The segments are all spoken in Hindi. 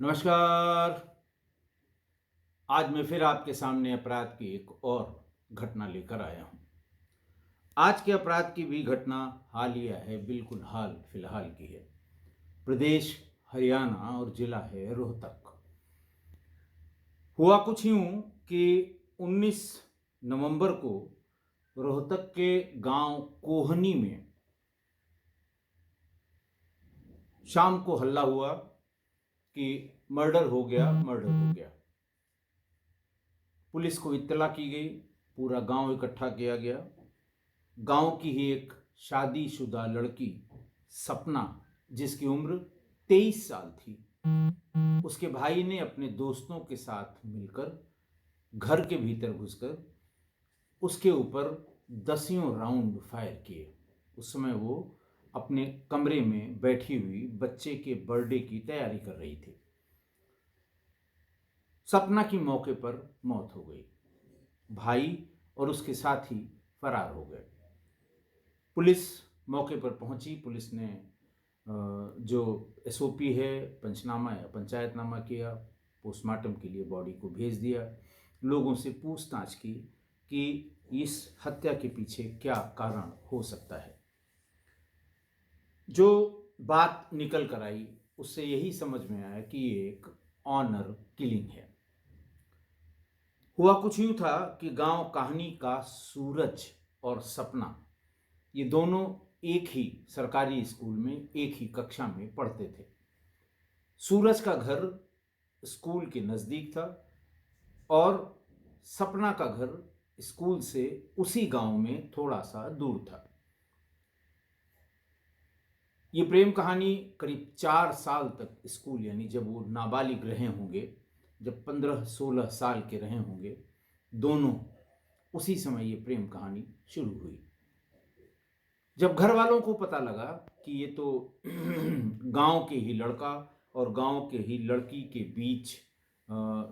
नमस्कार। आज मैं फिर आपके सामने अपराध की एक और घटना लेकर आया हूँ। आज के अपराध की भी घटना हालिया है, बिल्कुल हाल फिलहाल की है। प्रदेश हरियाणा और जिला है रोहतक। हुआ कुछ यूं कि 19 नवंबर को रोहतक के गांव कोहनी में शाम को हल्ला हुआ कि मर्डर हो गया। पुलिस को इत्तला की गई, पूरा गांव इकट्ठा किया गया। गांव की ही एक शादीशुदा लड़की सपना, जिसकी उम्र 23 साल थी, उसके भाई ने अपने दोस्तों के साथ मिलकर घर के भीतर घुसकर उसके ऊपर दसियों राउंड फायर किए। उस समय वो अपने कमरे में बैठी हुई बच्चे के बर्थडे की तैयारी कर रही थी। सपना की मौके पर मौत हो गई। भाई और उसके साथी फरार हो गए। पुलिस मौके पर पहुंची। पुलिस ने जो एसओपी है, पंचनामा या पंचायतनामा किया, पोस्टमार्टम के लिए बॉडी को भेज दिया। लोगों से पूछताछ की कि इस हत्या के पीछे क्या कारण हो सकता है। जो बात निकल कर आई उससे यही समझ में आया कि ये एक ऑनर किलिंग है। हुआ कुछ यूं था कि गांव कहानी का सूरज और सपना, ये दोनों एक ही सरकारी स्कूल में एक ही कक्षा में पढ़ते थे। सूरज का घर स्कूल के नज़दीक था और सपना का घर स्कूल से उसी गांव में थोड़ा सा दूर था। ये प्रेम कहानी करीब 4 साल तक स्कूल, यानी जब वो नाबालिग रहे होंगे, जब 15-16 साल के रहे होंगे, दोनों उसी समय ये प्रेम कहानी शुरू हुई। जब घर वालों को पता लगा कि ये तो गांव के ही लड़का और गांव के ही लड़की के बीच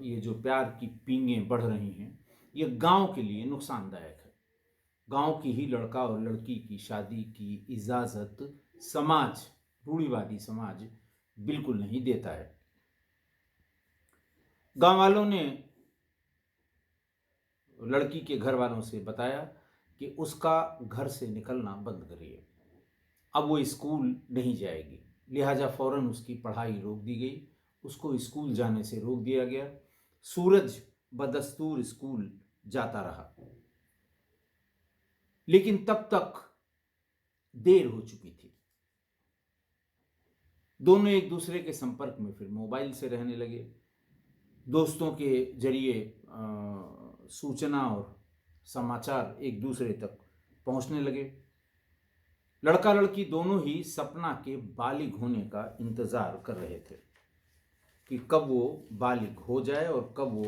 ये जो प्यार की पींगें बढ़ रही हैं, ये गांव के लिए नुकसानदायक है। गांव की ही लड़का और लड़की की शादी की इजाज़त समाज, रूढ़िवादी समाज बिल्कुल नहीं देता है। गांव वालों ने लड़की के घर वालों से बताया कि उसका घर से निकलना बंद करिए। अब वो स्कूल नहीं जाएगी, लिहाजा फौरन उसकी पढ़ाई रोक दी गई। उसको स्कूल जाने से रोक दिया गया। सूरज बदस्तूर स्कूल जाता रहा, लेकिन तब तक देर हो चुकी थी। दोनों एक दूसरे के संपर्क में फिर मोबाइल से रहने लगे। दोस्तों के जरिए सूचना और समाचार एक दूसरे तक पहुंचने लगे। लड़का लड़की दोनों ही सपना के बालिग होने का इंतजार कर रहे थे कि कब वो बालिग हो जाए और कब वो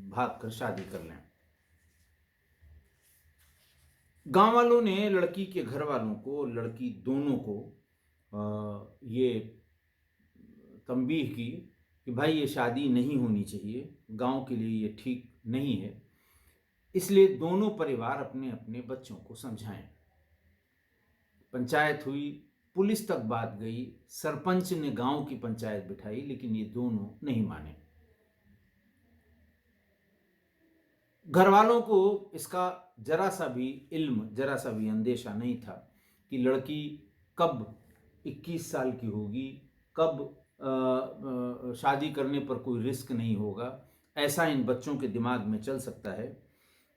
भाग कर शादी कर लें। गांव वालों ने लड़की के घर वालों को, लड़की दोनों को ये तंबीह की कि भाई ये शादी नहीं होनी चाहिए, गांव के लिए ये ठीक नहीं है। इसलिए दोनों परिवार अपने अपने बच्चों को समझाएं। पंचायत हुई, पुलिस तक बात गई, सरपंच ने गांव की पंचायत बिठाई, लेकिन ये दोनों नहीं माने। घर वालों को इसका जरा सा भी इल्म, जरा सा भी अंदेशा नहीं था कि लड़की कब 21 साल की होगी, कब शादी करने पर कोई रिस्क नहीं होगा, ऐसा इन बच्चों के दिमाग में चल सकता है।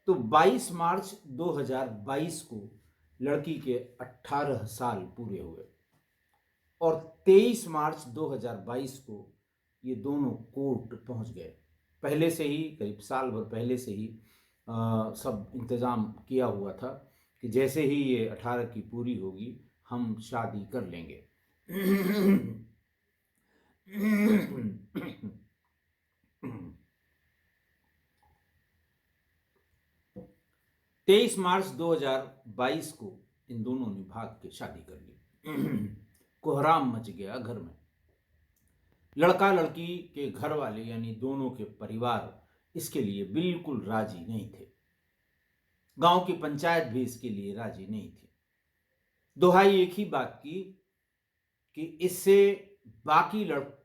तो 22 मार्च 2022 को लड़की के 18 साल पूरे हुए और 23 मार्च 2022 को ये दोनों कोर्ट पहुंच गए। पहले से ही, करीब साल भर पहले से ही सब इंतज़ाम किया हुआ था कि जैसे ही ये 18 की पूरी होगी हम शादी कर लेंगे। 23 मार्च 2022 को इन दोनों ने भाग के शादी कर ली। कोहराम मच गया घर में। लड़का लड़की के घर वाले, यानी दोनों के परिवार, इसके लिए बिल्कुल राजी नहीं थे। गांव की पंचायत भी इसके लिए राजी नहीं थी। दोहाई एक ही बात की कि इससे बाकी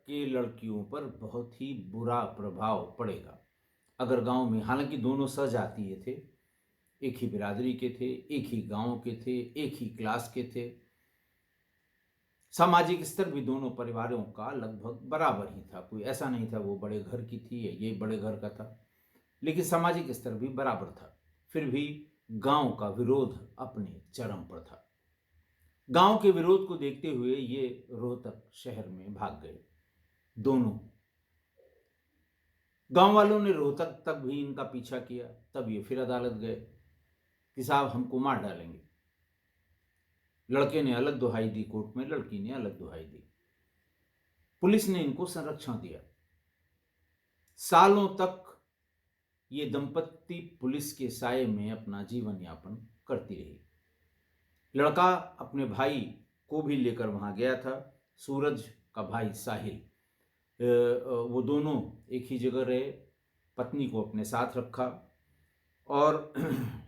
के लड़कियों पर बहुत ही बुरा प्रभाव पड़ेगा। अगर गांव में, हालांकि दोनों सजातीय थे, एक ही बिरादरी के थे, एक ही गांव के थे, एक ही क्लास के थे, सामाजिक स्तर भी दोनों परिवारों का लगभग बराबर ही था, कोई ऐसा नहीं था वो बड़े घर की थी या ये बड़े घर का था, लेकिन सामाजिक स्तर भी बराबर था। फिर भी गांव का विरोध अपने चरम पर था। गांव के विरोध को देखते हुए ये रोहतक शहर में भाग गए दोनों। गांव वालों ने रोहतक तक भी इनका पीछा किया, तब ये फिर अदालत गए कि साहब हमको मार डालेंगे। लड़के ने अलग दुहाई दी कोर्ट में, लड़की ने अलग दुहाई दी। पुलिस ने इनको संरक्षण दिया। सालों तक ये दंपत्ति पुलिस के साये में अपना जीवन यापन करती रही। लड़का अपने भाई को भी लेकर वहां गया था, सूरज का भाई साहिल। वो दोनों एक ही जगह रहे, पत्नी को अपने साथ रखा और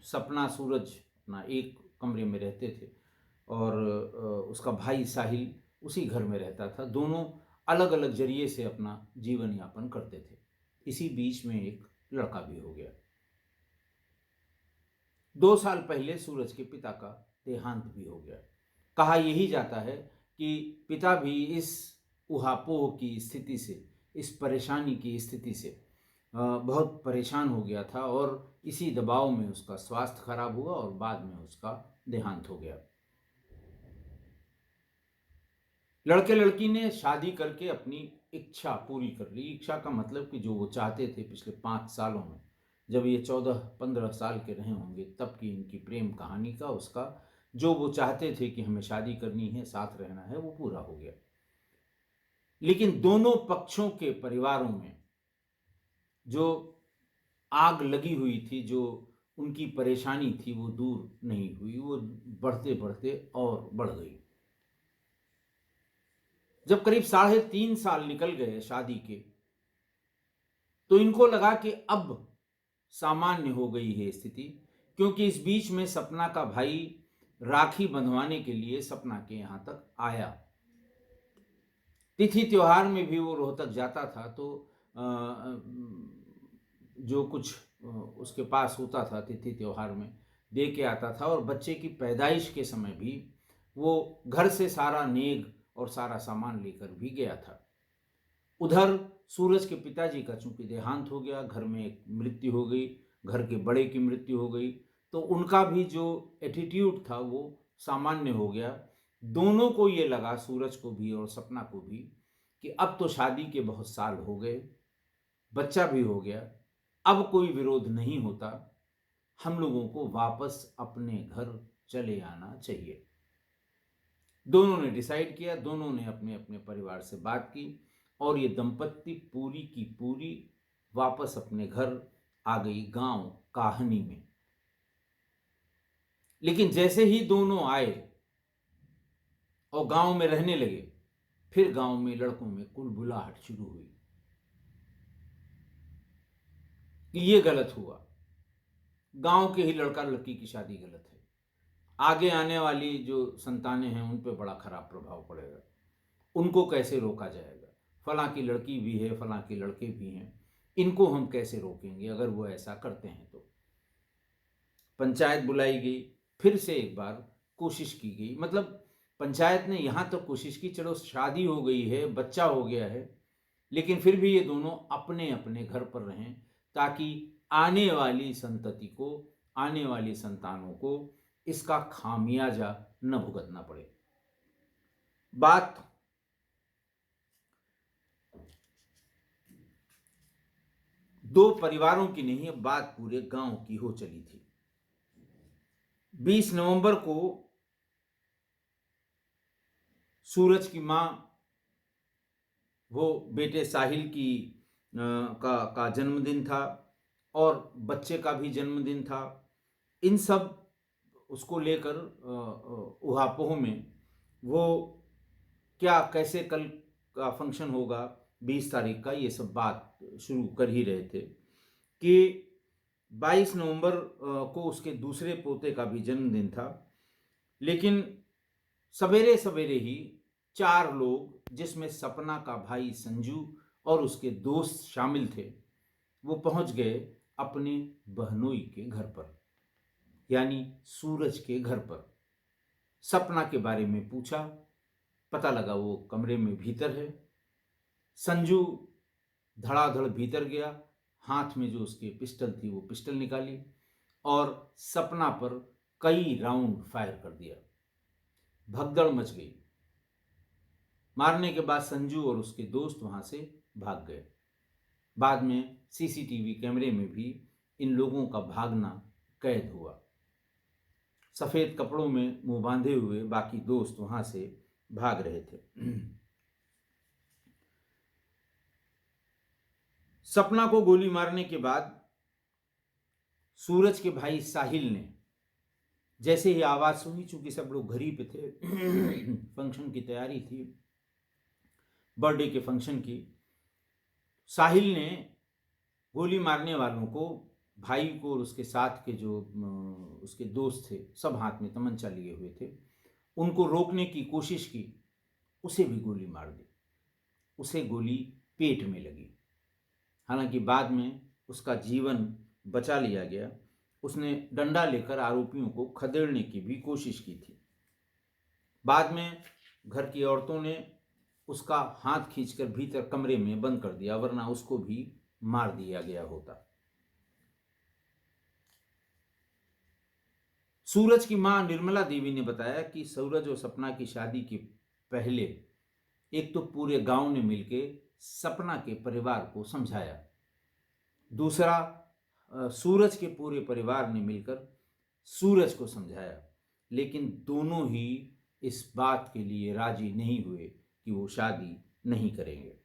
सपना, सूरज अपना एक कमरे में रहते थे और उसका भाई साहिल उसी घर में रहता था। दोनों अलग अलग जरिए से अपना जीवन यापन करते थे। इसी बीच में एक लड़का भी हो गया। 2 साल पहले सूरज के पिता का देहांत भी हो गया। कहा यही जाता है कि पिता भी इस उहापोह की स्थिति से, इस परेशानी की स्थिति से बहुत परेशान हो गया था और इसी दबाव में उसका स्वास्थ्य खराब हुआ और बाद में उसका देहांत हो गया। लड़के लड़की ने शादी करके अपनी इच्छा पूरी कर ली। इच्छा का मतलब कि जो वो चाहते थे पिछले 5 सालों में, जब ये 14-15 साल के रहे होंगे, तब की इनकी प्रेम कहानी का, उसका जो वो चाहते थे कि हमें शादी करनी है, साथ रहना है, वो पूरा हो गया। लेकिन दोनों पक्षों के परिवारों में जो आग लगी हुई थी, जो उनकी परेशानी थी, वो दूर नहीं हुई, वो बढ़ते बढ़ते और बढ़ गई। जब करीब 3.5 साल निकल गए शादी के, तो इनको लगा कि अब सामान्य हो गई है स्थिति, क्योंकि इस बीच में सपना का भाई राखी बंधवाने के लिए सपना के यहां तक आया। तिथि त्योहार में भी वो रोहतक जाता था, तो जो कुछ उसके पास होता था तिथि त्योहार में दे के आता था। और बच्चे की पैदाइश के समय भी वो घर से सारा नेग और सारा सामान लेकर भी गया था। उधर सूरज के पिताजी का चूंकि देहांत हो गया, घर में एक मृत्यु हो गई, घर के बड़े की मृत्यु हो गई, तो उनका भी जो एटीट्यूड था वो सामान्य हो गया। दोनों को ये लगा, सूरज को भी और सपना को भी, कि अब तो शादी के बहुत साल हो गए, बच्चा भी हो गया, अब कोई विरोध नहीं होता, हम लोगों को वापस अपने घर चले आना चाहिए। दोनों ने डिसाइड किया, दोनों ने अपने अपने परिवार से बात की और ये दंपत्ति पूरी की पूरी वापस अपने घर आ गई, गांव काहनी में। लेकिन जैसे ही दोनों आए और गांव में रहने लगे, फिर गांव में लड़कों में कुलबुलाहट शुरू हुई कि ये गलत हुआ, गांव के ही लड़का लड़की की शादी गलत है, आगे आने वाली जो संतानें हैं उन पे बड़ा खराब प्रभाव पड़ेगा, उनको कैसे रोका जाएगा, फलां की लड़की भी है, फलां के लड़के भी हैं, इनको हम कैसे रोकेंगे अगर वो ऐसा करते हैं तो। पंचायत बुलाई गई, फिर से एक बार कोशिश की गई, मतलब पंचायत ने यहां तक कोशिश की, चलो शादी हो गई है, बच्चा हो गया है, लेकिन फिर भी ये दोनों अपने अपने घर पर रहें, ताकि आने वाली संतति को, आने वाली संतानों को इसका खामियाजा न भुगतना पड़े। बात दो परिवारों की नहीं है, बात पूरे गांव की हो चली थी। 20 नवंबर को सूरज की मां, वो बेटे साहिल की का जन्मदिन था और बच्चे का भी जन्मदिन था। इन सब उसको लेकर उहापोह में वो क्या, कैसे कल का फंक्शन होगा 20 तारीख का, ये सब बात शुरू कर ही रहे थे कि 22 नवंबर को उसके दूसरे पोते का भी जन्मदिन था। लेकिन सवेरे सवेरे ही 4 लोग जिसमें सपना का भाई संजू और उसके दोस्त शामिल थे, वो पहुंच गए अपने बहनोई के घर पर, यानी सूरज के घर पर। सपना के बारे में पूछा, पता लगा वो कमरे में भीतर है। संजू धड़ाधड़ भीतर गया, हाथ में जो उसके पिस्टल थी वो पिस्टल निकाली और सपना पर कई राउंड फायर कर दिया। भगदड़ मच गई। मारने के बाद संजू और उसके दोस्त वहां से भाग गए। बाद में सीसीटीवी कैमरे में भी इन लोगों का भागना कैद हुआ। सफेद कपड़ों में मुंह बांधे हुए बाकी दोस्त वहां से भाग रहे थे। सपना को गोली मारने के बाद सूरज के भाई साहिल ने जैसे ही आवाज सुनी, चूंकि सब लोग घर ही पे थे, फंक्शन की तैयारी थी, बर्थडे के फंक्शन की, साहिल ने गोली मारने वालों को, भाई को और उसके साथ के जो उसके दोस्त थे, सब हाथ में तमंचा लिए हुए थे, उनको रोकने की कोशिश की। उसे भी गोली मार दी। उसे गोली पेट में लगी। हालांकि बाद में उसका जीवन बचा लिया गया। उसने डंडा लेकर आरोपियों को खदेड़ने की भी कोशिश की थी। बाद में घर की औरतों ने उसका हाथ खींचकर भीतर कमरे में बंद कर दिया, वरना उसको भी मार दिया गया होता। सूरज की मां निर्मला देवी ने बताया कि सूरज और सपना की शादी के पहले एक तो पूरे गांव ने मिलकर सपना के परिवार को समझाया, दूसरा सूरज के पूरे परिवार ने मिलकर सूरज को समझाया, लेकिन दोनों ही इस बात के लिए राजी नहीं हुए कि वो शादी नहीं करेंगे।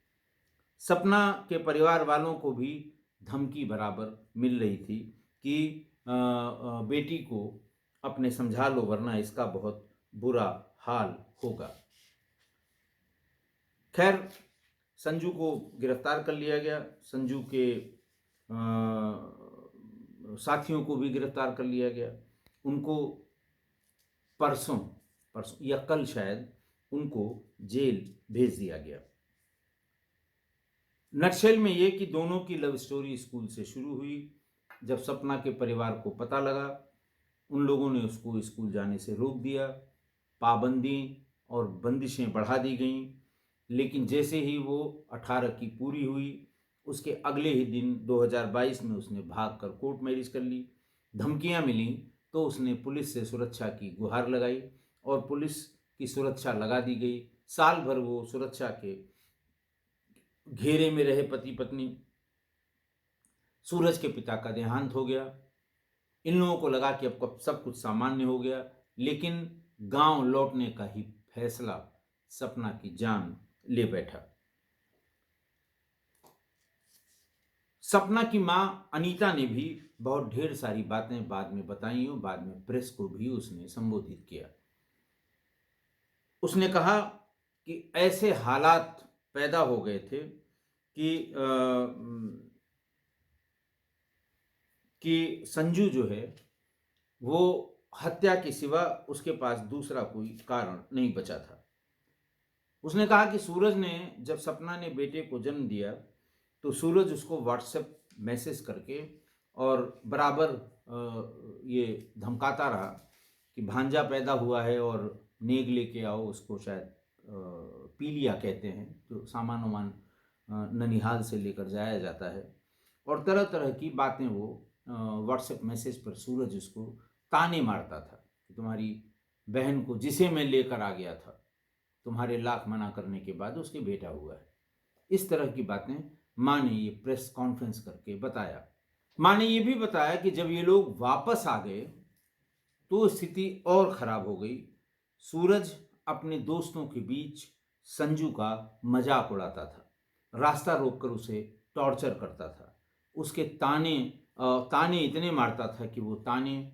सपना के परिवार वालों को भी धमकी बराबर मिल रही थी कि बेटी को अपने समझा लो, वरना इसका बहुत बुरा हाल होगा। खैर, संजू को गिरफ्तार कर लिया गया। संजू के साथियों को भी गिरफ्तार कर लिया गया। उनको परसों या कल शायद उनको जेल भेज दिया गया। नटशेल में ये कि दोनों की लव स्टोरी स्कूल से शुरू हुई। जब सपना के परिवार को पता लगा, उन लोगों ने उसको स्कूल जाने से रोक दिया। पाबंदी और बंदिशें बढ़ा दी गईं। लेकिन जैसे ही वो 18 की पूरी हुई, उसके अगले ही दिन 2022 में उसने भागकर कोर्ट मैरिज कर ली। धमकियां मिली तो उसने पुलिस से सुरक्षा की गुहार लगाई और पुलिस की सुरक्षा लगा दी गई। साल भर वो सुरक्षा के घेरे में रहे पति पत्नी। सूरज के पिता का देहांत हो गया। इन लोगों को लगा कि अब सब कुछ सामान्य हो गया, लेकिन गांव लौटने का ही फैसला सपना की जान ले बैठा। सपना की मां अनीता ने भी बहुत ढेर सारी बातें बाद में बताई और बाद में प्रेस को भी उसने संबोधित किया। उसने कहा कि ऐसे हालात पैदा हो गए थे कि संजू जो है वो हत्या के सिवा उसके पास दूसरा कोई कारण नहीं बचा था। उसने कहा कि सूरज ने, जब सपना ने बेटे को जन्म दिया तो सूरज उसको व्हाट्सएप मैसेज करके और बराबर ये धमकाता रहा कि भांजा पैदा हुआ है और नेग लेके आओ, उसको शायद पीलिया कहते हैं, तो सामान वामान ननिहाल से लेकर जाया जाता है। और तरह तरह की बातें वो व्हाट्सएप मैसेज पर सूरज उसको ताने मारता था कि तुम्हारी बहन को, जिसे मैं लेकर आ गया था, तुम्हारे लाख मना करने के बाद उसके बेटा हुआ है। इस तरह की बातें माँ ने ये प्रेस कॉन्फ्रेंस करके बताया। माँ ने ये भी बताया कि जब ये लोग वापस आ गए तो स्थिति और खराब हो गई। सूरज अपने दोस्तों के बीच संजू का मजाक उड़ाता था, रास्ता रोककर उसे टॉर्चर करता था, उसके ताने इतने मारता था कि वो ताने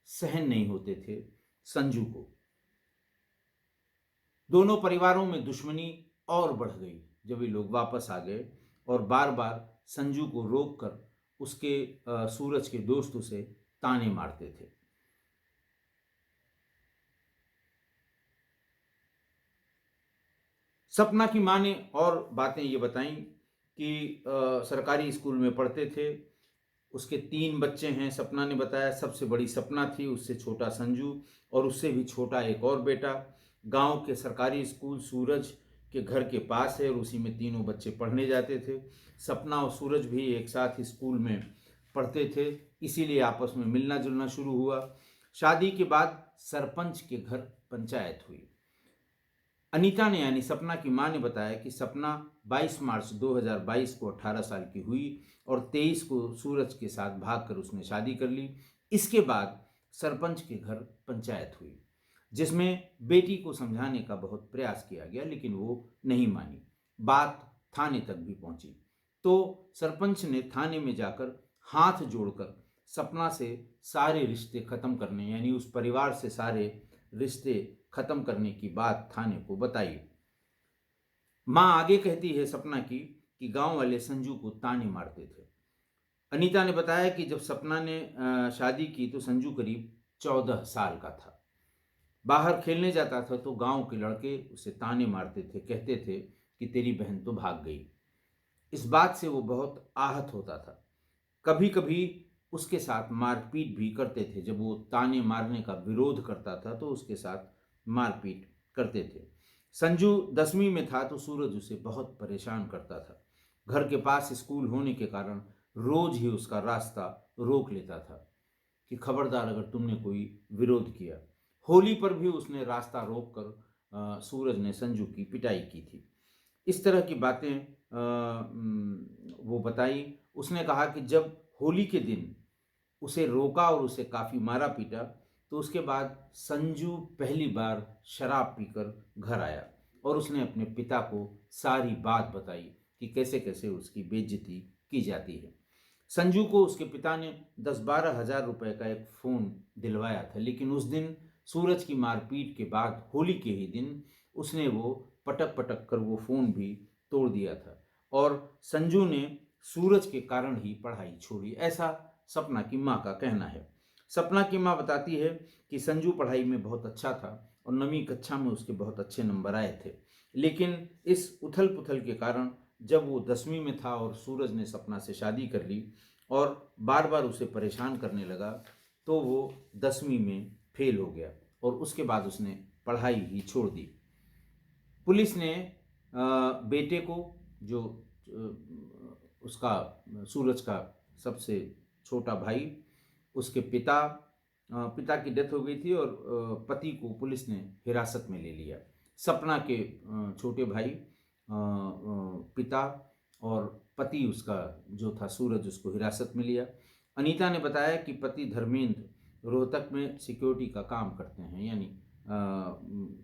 सहन नहीं होते थे संजू को। दोनों परिवारों में दुश्मनी और बढ़ गई जब ये लोग वापस आ गए और बार बार संजू को रोककर उसके सूरज के दोस्त उसे ताने मारते थे। सपना की माँ ने और बातें ये बताई कि सरकारी स्कूल में पढ़ते थे, उसके 3 बच्चे हैं। सपना ने बताया सबसे बड़ी सपना थी, उससे छोटा संजू और उससे भी छोटा एक और बेटा। गांव के सरकारी स्कूल सूरज के घर के पास है और उसी में तीनों बच्चे पढ़ने जाते थे। सपना और सूरज भी एक साथ ही स्कूल में पढ़ते थे, इसीलिए आपस में मिलना जुलना शुरू हुआ। शादी के बाद सरपंच के घर पंचायत हुई। अनीता ने यानी सपना की मां ने बताया कि सपना 22 मार्च 2022 को 18 साल की हुई और 23 को सूरज के साथ भागकर उसने शादी कर ली। इसके बाद सरपंच के घर पंचायत हुई, जिसमें बेटी को समझाने का बहुत प्रयास किया गया, लेकिन वो नहीं मानी। बात थाने तक भी पहुंची तो सरपंच ने थाने में जाकर हाथ जोड़कर सपना से सारे रिश्ते खत्म करने, यानी उस परिवार से सारे रिश्ते खत्म करने की बात थाने को बताई। मां आगे कहती है सपना की कि गांव वाले संजू को ताने मारते थे। अनीता ने बताया कि जब सपना ने शादी की तो संजू करीब 14 साल का था। बाहर खेलने जाता था तो गांव के लड़के उसे ताने मारते थे, कहते थे कि तेरी बहन तो भाग गई। इस बात से वो बहुत आहत होता था। कभी कभी उसके साथ मारपीट भी करते थे। जब वो ताने मारने का विरोध करता था तो उसके साथ मारपीट करते थे। संजू 10वीं में था तो सूरज उसे बहुत परेशान करता था। घर के पास स्कूल होने के कारण रोज ही उसका रास्ता रोक लेता था कि खबरदार अगर तुमने कोई विरोध किया। होली पर भी उसने रास्ता रोककर सूरज ने संजू की पिटाई की थी। इस तरह की बातें वो बताई। उसने कहा कि जब होली के दिन उसे रोका और उसे काफ़ी मारा पीटा तो उसके बाद संजू पहली बार शराब पीकर घर आया और उसने अपने पिता को सारी बात बताई कि कैसे कैसे उसकी बेइज्जती की जाती है। संजू को उसके पिता ने 10-12 हज़ार रुपए का एक फ़ोन दिलवाया था, लेकिन उस दिन सूरज की मारपीट के बाद होली के ही दिन उसने वो पटक पटक कर वो फ़ोन भी तोड़ दिया था और संजू ने सूरज के कारण ही पढ़ाई छोड़ी, ऐसा सपना की माँ का कहना है। सपना की माँ बताती है कि संजू पढ़ाई में बहुत अच्छा था और 9वीं कक्षा में उसके बहुत अच्छे नंबर आए थे, लेकिन इस उथल पुथल के कारण जब वो 10वीं में था और सूरज ने सपना से शादी कर ली और बार बार उसे परेशान करने लगा तो वो 10वीं में फेल हो गया और उसके बाद उसने पढ़ाई ही छोड़ दी। पुलिस ने बेटे को, जो उसका सूरज का सबसे छोटा भाई, उसके पिता की डेथ हो गई थी और पति को पुलिस ने हिरासत में ले लिया। सपना के छोटे भाई, पिता और पति उसका जो था सूरज, उसको हिरासत में लिया। अनीता ने बताया कि पति धर्मेंद्र रोहतक में सिक्योरिटी का काम करते हैं, यानी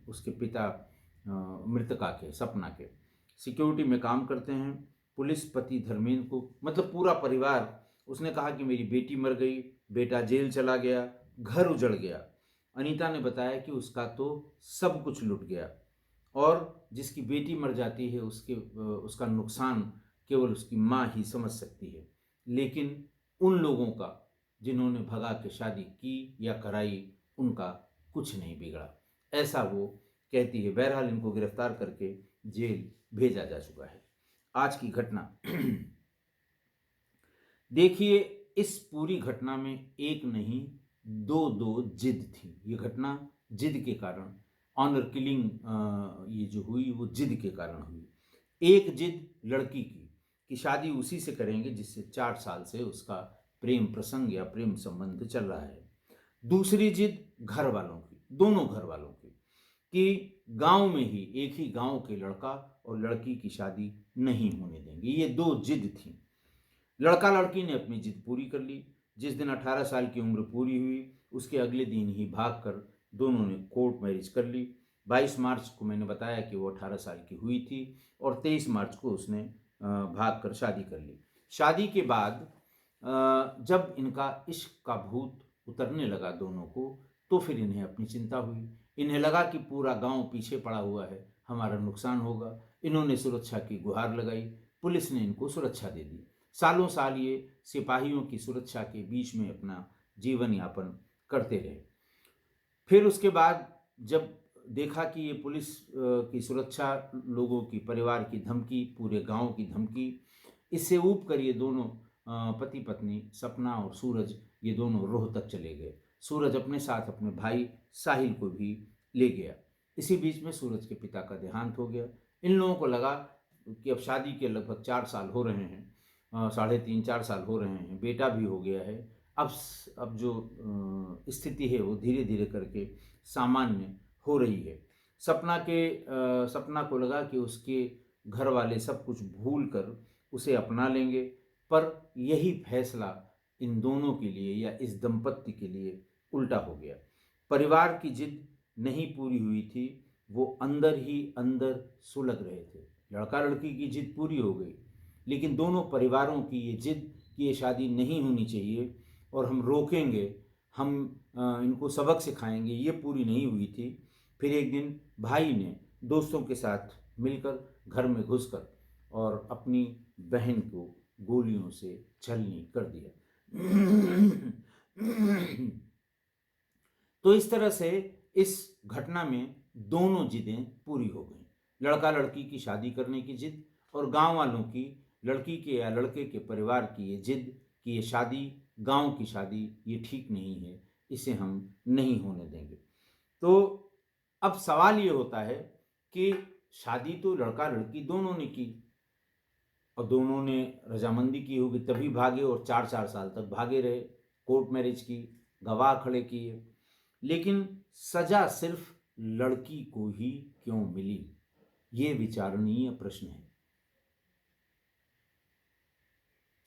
उसके पिता मृतका के, सपना के, सिक्योरिटी में काम करते हैं। पुलिस पति धर्मेंद्र को, मतलब पूरा परिवार, उसने कहा कि मेरी बेटी मर गई, बेटा जेल चला गया, घर उजड़ गया। अनीता ने बताया कि उसका तो सब कुछ लुट गया और जिसकी बेटी मर जाती है उसका नुकसान केवल उसकी माँ ही समझ सकती है, लेकिन उन लोगों का जिन्होंने भगा के शादी की या कराई, उनका कुछ नहीं बिगड़ा, ऐसा वो कहती है। बहरहाल इनको गिरफ्तार करके जेल भेजा जा चुका है। आज की घटना देखिए, इस पूरी घटना में एक नहीं दो जिद थी। ये घटना जिद के कारण, ऑनर किलिंग ये जो हुई वो जिद के कारण हुई। एक जिद लड़की की कि शादी उसी से करेंगे जिससे 4 साल से उसका प्रेम प्रसंग या प्रेम संबंध चल रहा है। दूसरी जिद घर वालों की, दोनों घर वालों की, कि गांव में ही, एक ही गांव के लड़का और लड़की की शादी नहीं होने देंगे। ये 2 जिद थी। लड़का लड़की ने अपनी जिद पूरी कर ली। जिस दिन 18 साल की उम्र पूरी हुई उसके अगले दिन ही भागकर दोनों ने कोर्ट मैरिज कर ली। 22 मार्च को मैंने बताया कि वो 18 साल की हुई थी और 23 मार्च को उसने भागकर शादी कर ली। शादी के बाद जब इनका इश्क का भूत उतरने लगा दोनों को, तो फिर इन्हें अपनी चिंता हुई। इन्हें लगा कि पूरा गांव पीछे पड़ा हुआ है, हमारा नुकसान होगा। इन्होंने सुरक्षा की गुहार लगाई। पुलिस ने इनको सुरक्षा दे दी। सालों साल ये सिपाहियों की सुरक्षा के बीच में अपना जीवन यापन करते रहे। फिर उसके बाद जब देखा कि ये पुलिस की सुरक्षा, लोगों की परिवार की धमकी, पूरे गांव की धमकी, इससे ऊब कर ये दोनों पति पत्नी सपना और सूरज ये दोनों रोहतक चले गए। सूरज अपने साथ अपने भाई साहिल को भी ले गया। इसी बीच में सूरज के पिता का देहांत हो गया। इन लोगों को लगा कि अब शादी के लगभग 4 साल हो रहे हैं, 3.5-4 साल हो रहे हैं, बेटा भी हो गया है। अब जो स्थिति है वो धीरे धीरे करके सामान्य हो रही है। सपना को लगा कि उसके घर वाले सब कुछ भूल कर उसे अपना लेंगे, पर यही फैसला इन दोनों के लिए या इस दंपत्ति के लिए उल्टा हो गया। परिवार की जिद नहीं पूरी हुई थी, वो अंदर ही अंदर सुलग रहे थे। लड़का लड़की की जिद पूरी हो गई, लेकिन दोनों परिवारों की ये जिद कि ये शादी नहीं होनी चाहिए और हम रोकेंगे, हम इनको सबक सिखाएंगे, ये पूरी नहीं हुई थी। फिर एक दिन भाई ने दोस्तों के साथ मिलकर घर में घुसकर और अपनी बहन को गोलियों से छलनी कर दिया। तो इस तरह से इस घटना में दोनों जिदें पूरी हो गई। लड़का लड़की की शादी करने की जिद और गांव वालों की लड़की के या लड़के के परिवार की ये जिद कि ये शादी, गांव की शादी, ये ठीक नहीं है, इसे हम नहीं होने देंगे। तो अब सवाल ये होता है कि शादी तो लड़का लड़की दोनों ने की और दोनों ने रजामंदी की होगी तभी भागे और 4-4 साल तक भागे रहे, कोर्ट मैरिज की, गवाह खड़े किए, लेकिन सजा सिर्फ लड़की को ही क्यों मिली? ये विचारणीय प्रश्न है।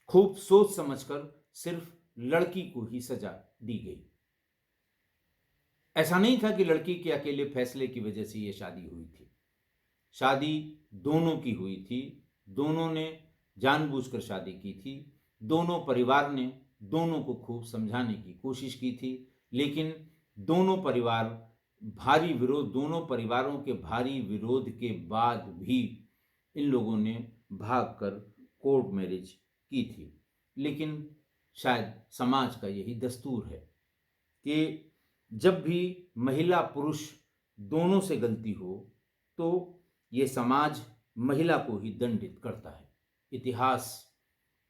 खूब सोच समझकर सिर्फ लड़की को ही सजा दी गई। ऐसा नहीं था कि लड़की के अकेले फैसले की वजह से यह शादी हुई थी। शादी दोनों की हुई थी, दोनों ने जानबूझकर शादी की थी, दोनों परिवार ने दोनों को खूब समझाने की कोशिश की थी, लेकिन दोनों परिवारों के भारी विरोध के बाद भी इन लोगों ने भागकर कोर्ट मैरिज की थी। लेकिन शायद समाज का यही दस्तूर है कि जब भी महिला पुरुष दोनों से गलती हो तो ये समाज महिला को ही दंडित करता है। इतिहास,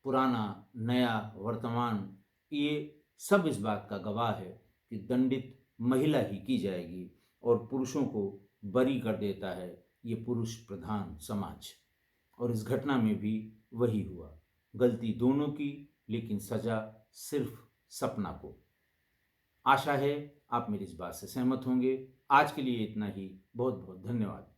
पुराना, नया, वर्तमान, ये सब इस बात का गवाह है कि दंडित महिला ही की जाएगी और पुरुषों को बरी कर देता है ये पुरुष प्रधान समाज। और इस घटना में भी वही हुआ, गलती दोनों की, लेकिन सजा सिर्फ सपना को। आशा है आप मेरी इस बात से सहमत होंगे। आज के लिए इतना ही। बहुत बहुत धन्यवाद।